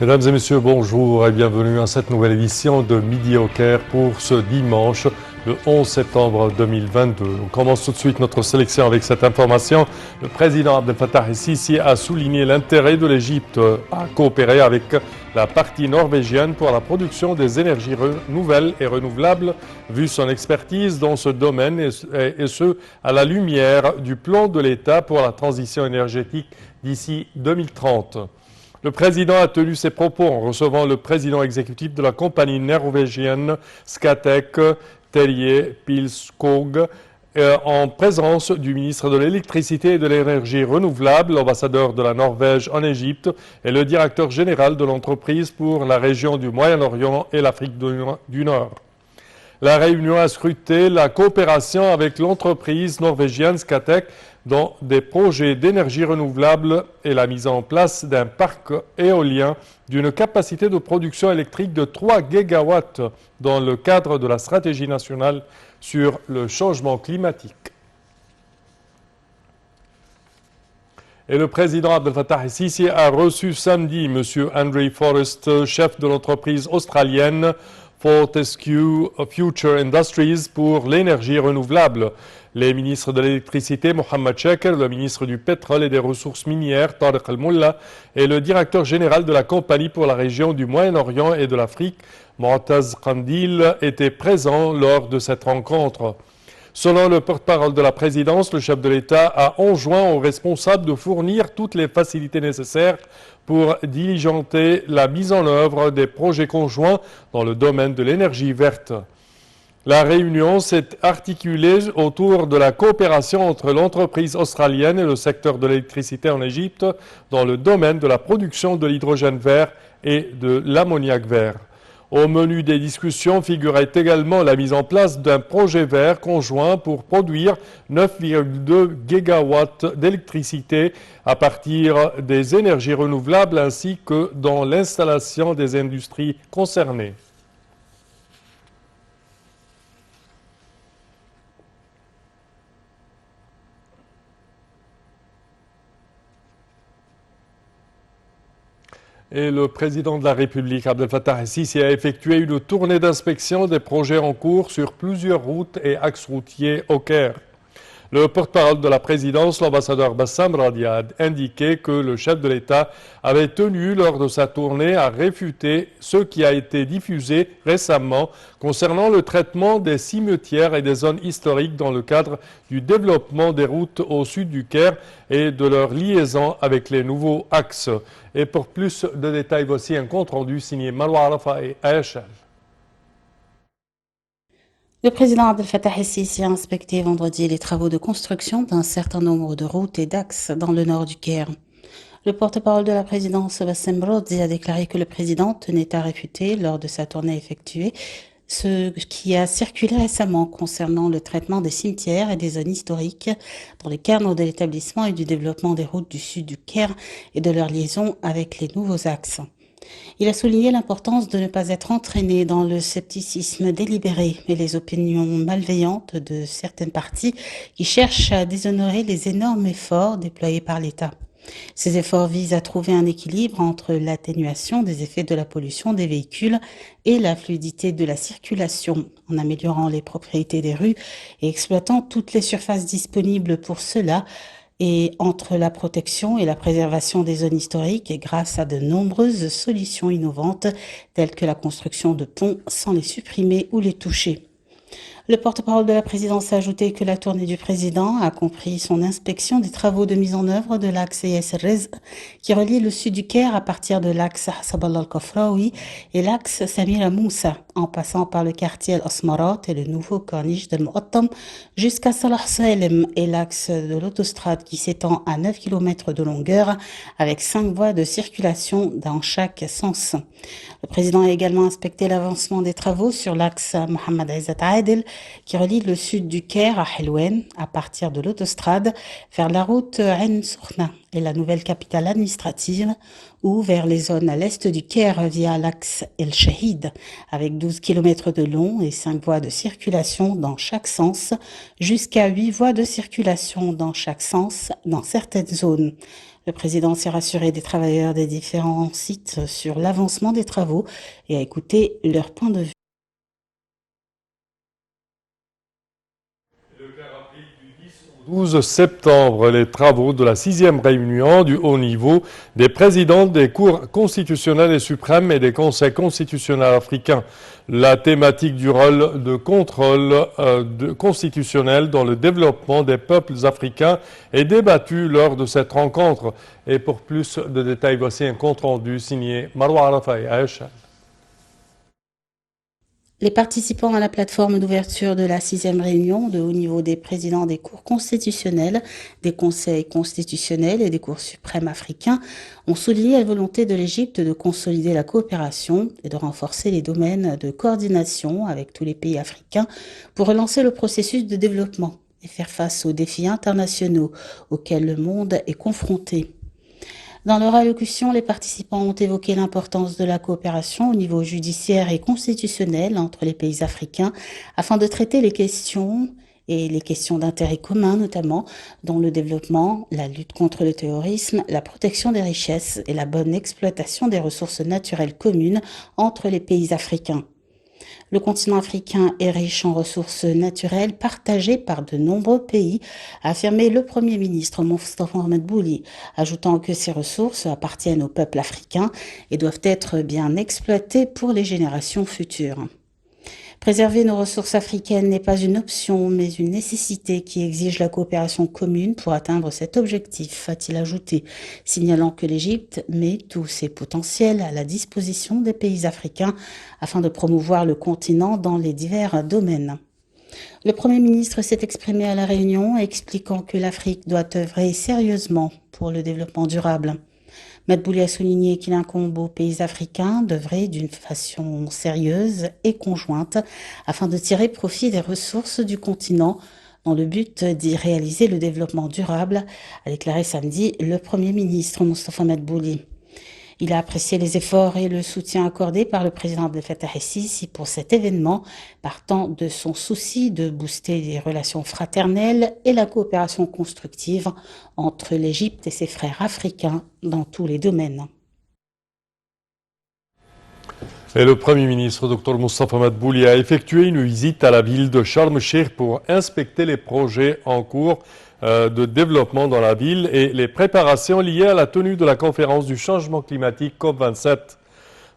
Mesdames et messieurs, bonjour et bienvenue à cette nouvelle édition de Midi au Caire pour ce dimanche, le 11 septembre 2022. On commence tout de suite notre sélection avec cette information. Le président Abdel Fattah el-Sisi a souligné l'intérêt de l'Égypte à coopérer avec la partie norvégienne pour la production des énergies nouvelles et renouvelables, vu son expertise dans ce domaine et ce, à la lumière du plan de l'État pour la transition énergétique d'ici 2030. Le président a tenu ses propos en recevant le président exécutif de la compagnie norvégienne Scatec, Terje Pilskog, en présence du ministre de l'Électricité et de l'Énergie renouvelable, l'ambassadeur de la Norvège en Égypte et le directeur général de l'entreprise pour la région du Moyen-Orient et l'Afrique du Nord. La réunion a scruté la coopération avec l'entreprise norvégienne Scatec dans des projets d'énergie renouvelable et la mise en place d'un parc éolien d'une capacité de production électrique de 3 gigawatts dans le cadre de la stratégie nationale sur le changement climatique. Et le président Abdel Fattah el-Sisi a reçu samedi M. Andrew Forrest, chef de l'entreprise australienne Fortescue Future Industries pour l'énergie renouvelable. Les ministres de l'électricité, Mohamed Shaker, le ministre du pétrole et des ressources minières, Tariq Al-Mullah, et le directeur général de la compagnie pour la région du Moyen-Orient et de l'Afrique, Mu'taz Qandil, étaient présents lors de cette rencontre. Selon le porte-parole de la présidence, le chef de l'État a enjoint aux responsables de fournir toutes les facilités nécessaires pour diligenter la mise en œuvre des projets conjoints dans le domaine de l'énergie verte. La réunion s'est articulée autour de la coopération entre l'entreprise australienne et le secteur de l'électricité en Égypte dans le domaine de la production de l'hydrogène vert et de l'ammoniac vert. Au menu des discussions figurait également la mise en place d'un projet vert conjoint pour produire 9,2 gigawatts d'électricité à partir des énergies renouvelables ainsi que dans l'installation des industries concernées. Et le président de la République, Abdel Fattah el-Sisi, a effectué une tournée d'inspection des projets en cours sur plusieurs routes et axes routiers au Caire. Le porte-parole de la présidence, l'ambassadeur Bassam Radia, a indiqué que le chef de l'État avait tenu lors de sa tournée à réfuter ce qui a été diffusé récemment concernant le traitement des cimetières et des zones historiques dans le cadre du développement des routes au sud du Caire et de leur liaison avec les nouveaux axes. Et pour plus de détails, voici un compte-rendu signé Maroua Arafa et Ayachal. Le président Abdel Fattah el-Sisi a inspecté vendredi les travaux de construction d'un certain nombre de routes et d'axes dans le nord du Caire. Le porte-parole de la présidence, Bassem Broudzi, a déclaré que le président tenait à réfuter, lors de sa tournée effectuée, ce qui a circulé récemment concernant le traitement des cimetières et des zones historiques dans le cadre de l'établissement et du développement des routes du sud du Caire et de leur liaison avec les nouveaux axes. Il a souligné l'importance de ne pas être entraîné dans le scepticisme délibéré et les opinions malveillantes de certaines parties qui cherchent à déshonorer les énormes efforts déployés par l'État. Ces efforts visent à trouver un équilibre entre l'atténuation des effets de la pollution des véhicules et la fluidité de la circulation, en améliorant les propriétés des rues et exploitant toutes les surfaces disponibles pour cela, et entre la protection et la préservation des zones historiques et grâce à de nombreuses solutions innovantes telles que la construction de ponts sans les supprimer ou les toucher. Le porte-parole de la présidence a ajouté que la tournée du président a compris son inspection des travaux de mise en œuvre de l'axe Yasser qui relie le sud du Caire à partir de l'axe Hasab al-Kafraoui et l'axe Samira Moussa, en passant par le quartier Al-Asmarat et le nouveau corniche de Mu'attam jusqu'à Salah Salem et l'axe de l'autostrade qui s'étend à 9 km de longueur avec 5 voies de circulation dans chaque sens. Le président a également inspecté l'avancement des travaux sur l'axe Mohamed Izzat Adel qui relie le sud du Caire à Helwen à partir de l'autostrade vers la route Ain Sokhna et la nouvelle capitale administrative ou vers les zones à l'est du Caire via l'axe El Shahid avec 12 km de long et 5 voies de circulation dans chaque sens jusqu'à 8 voies de circulation dans chaque sens dans certaines zones. Le président s'est rassuré des travailleurs des différents sites sur l'avancement des travaux et a écouté leur point de vue. 12 septembre, les travaux de la 6e réunion du haut niveau des présidents des cours constitutionnelles et suprêmes et des conseils constitutionnels africains. La thématique du rôle de contrôle constitutionnel dans le développement des peuples africains est débattue lors de cette rencontre. Et pour plus de détails, voici un compte-rendu signé Marwa Arafa et Aïcha. Les participants à la plateforme d'ouverture de la 6e réunion de haut niveau des présidents des cours constitutionnels, des conseils constitutionnels et des cours suprêmes africains ont souligné la volonté de l'Égypte de consolider la coopération et de renforcer les domaines de coordination avec tous les pays africains pour relancer le processus de développement et faire face aux défis internationaux auxquels le monde est confronté. Dans leur allocution, les participants ont évoqué l'importance de la coopération au niveau judiciaire et constitutionnel entre les pays africains afin de traiter les questions d'intérêt commun notamment, dont le développement, la lutte contre le terrorisme, la protection des richesses et la bonne exploitation des ressources naturelles communes entre les pays africains. Le continent africain est riche en ressources naturelles partagées par de nombreux pays, a affirmé le Premier ministre Moustapha Madbouli, ajoutant que ces ressources appartiennent au peuple africain et doivent être bien exploitées pour les générations futures. Préserver nos ressources africaines n'est pas une option, mais une nécessité qui exige la coopération commune pour atteindre cet objectif, a-t-il ajouté, signalant que l'Égypte met tous ses potentiels à la disposition des pays africains afin de promouvoir le continent dans les divers domaines. Le Premier ministre s'est exprimé à la réunion, expliquant que l'Afrique doit œuvrer sérieusement pour le développement durable. Madbouli a souligné qu'il incombe aux pays africains d'œuvrer d'une façon sérieuse et conjointe afin de tirer profit des ressources du continent dans le but d'y réaliser le développement durable, a déclaré samedi le Premier ministre Moustapha Madbouli. Il a apprécié les efforts et le soutien accordés par le président Abdel Fattah el-Sisi pour cet événement, partant de son souci de booster les relations fraternelles et la coopération constructive entre l'Égypte et ses frères africains dans tous les domaines. Et le Premier ministre, Dr Moustapha Madbouli, a effectué une visite à la ville de Sharm el-Sheikh pour inspecter les projets en cours de développement dans la ville et les préparations liées à la tenue de la conférence du changement climatique COP27.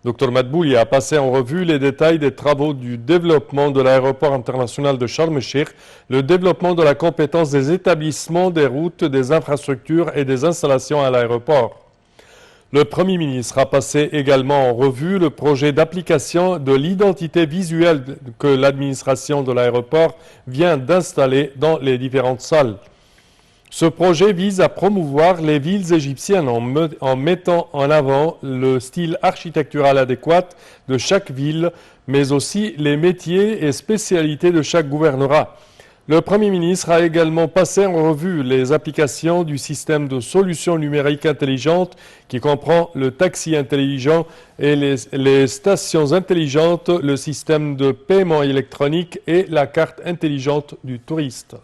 Dr Madbouli a passé en revue les détails des travaux du développement de l'aéroport international de Sharm el-Sheikh, le développement de la compétence des établissements, des routes, des infrastructures et des installations à l'aéroport. Le Premier ministre a passé également en revue le projet d'application de l'identité visuelle que l'administration de l'aéroport vient d'installer dans les différentes salles. Ce projet vise à promouvoir les villes égyptiennes en mettant en avant le style architectural adéquat de chaque ville, mais aussi les métiers et spécialités de chaque gouvernorat. Le Premier ministre a également passé en revue les applications du système de solutions numériques intelligentes qui comprend le taxi intelligent et les stations intelligentes, le système de paiement électronique et la carte intelligente du touriste.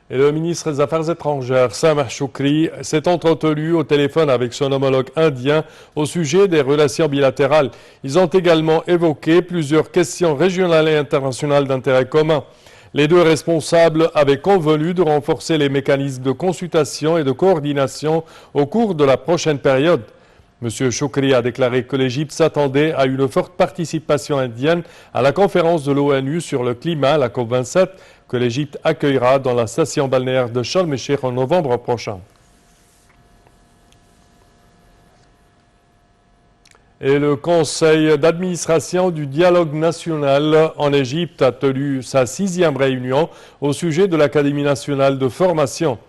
Et le ministre des Affaires étrangères, Sameh Shoukry, s'est entretenu au téléphone avec son homologue indien au sujet des relations bilatérales. Ils ont également évoqué plusieurs questions régionales et internationales d'intérêt commun. Les deux responsables avaient convenu de renforcer les mécanismes de consultation et de coordination au cours de la prochaine période. M. Shoukry a déclaré que l'Égypte s'attendait à une forte participation indienne à la conférence de l'ONU sur le climat, la COP27, que l'Égypte accueillera dans la station balnéaire de Sharm el-Sheikh en novembre prochain. Et le conseil d'administration du dialogue national en Égypte a tenu sa 6e réunion au sujet de l'Académie nationale de formation.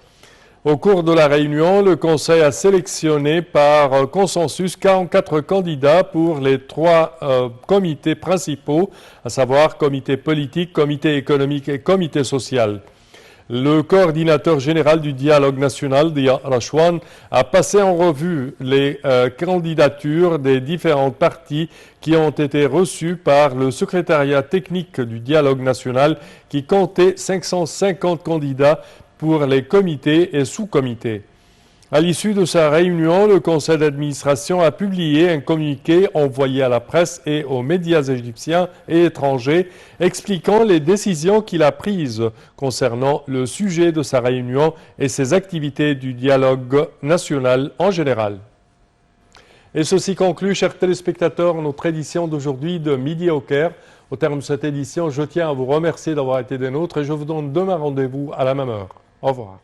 Au cours de la réunion, le Conseil a sélectionné par consensus 44 candidats pour les 3 comités principaux, à savoir comité politique, comité économique et comité social. Le coordinateur général du dialogue national, Dia Rachwan, a passé en revue les candidatures des différentes parties qui ont été reçues par le secrétariat technique du dialogue national qui comptait 550 candidats pour les comités et sous-comités. À l'issue de sa réunion, le conseil d'administration a publié un communiqué envoyé à la presse et aux médias égyptiens et étrangers expliquant les décisions qu'il a prises concernant le sujet de sa réunion et ses activités du dialogue national en général. Et ceci conclut, chers téléspectateurs, notre édition d'aujourd'hui de Midi au Caire. Au terme de cette édition, je tiens à vous remercier d'avoir été des nôtres et je vous donne demain rendez-vous à la même heure. Au revoir.